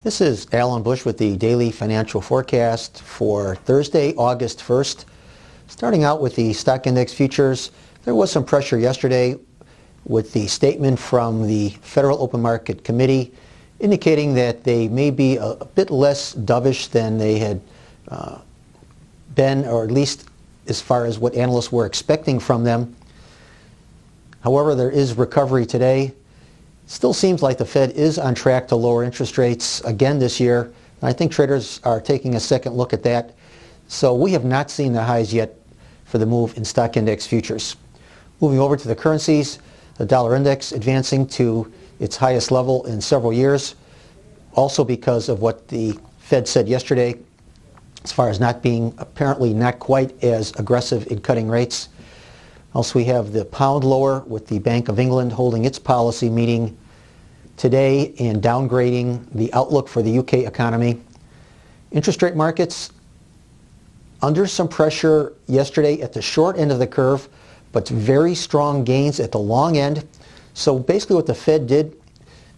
This is Alan Bush with the Daily Financial Forecast for Thursday, August 1st. Starting out with the stock index futures, there was some pressure yesterday with the statement from the Federal Open Market Committee indicating that they may be a bit less dovish than they had been, or at least as far as what analysts were expecting from them. However, there is recovery today. Still seems like the Fed is on track to lower interest rates again this year. I think traders are taking a second look at that. So we have not seen the highs yet for the move in stock index futures. Moving over to the currencies, the dollar index advancing to its highest level in several years, also because of what the Fed said yesterday as far as not being apparently not quite as aggressive in cutting rates. Also, we have the pound lower with the Bank of England holding its policy meeting today and downgrading the outlook for the UK economy. Interest rate markets under some pressure yesterday at the short end of the curve, but very strong gains at the long end. So basically what the Fed did,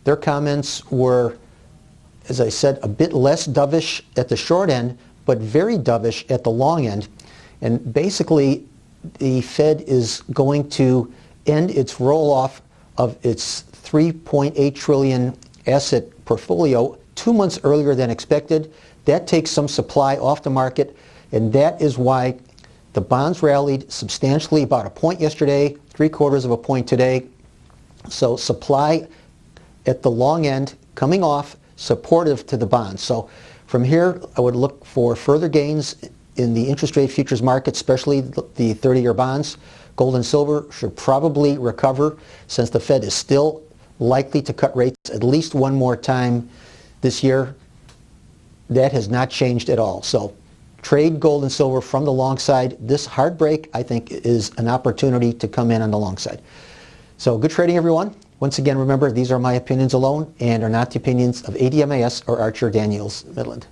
their comments were, as I said, a bit less dovish at the short end, but very dovish at the long end. And basically, the Fed is going to end its roll-off of its $3.8 trillion asset portfolio 2 months earlier than expected. That takes some supply off the market, and that is why the bonds rallied substantially, about a point yesterday, 3/4 of a point today. So supply at the long end coming off, supportive to the bonds. So from here, I would look for further gains in the interest rate futures market, especially the 30-year bonds. Gold and silver should probably recover since the Fed is still likely to cut rates at least one more time this year. That has not changed at all. So trade gold and silver from the long side. This hard break, I think, is an opportunity to come in on the long side. So good trading, everyone. Once again, remember, these are my opinions alone and are not the opinions of ADMIS or Archer Daniels Midland.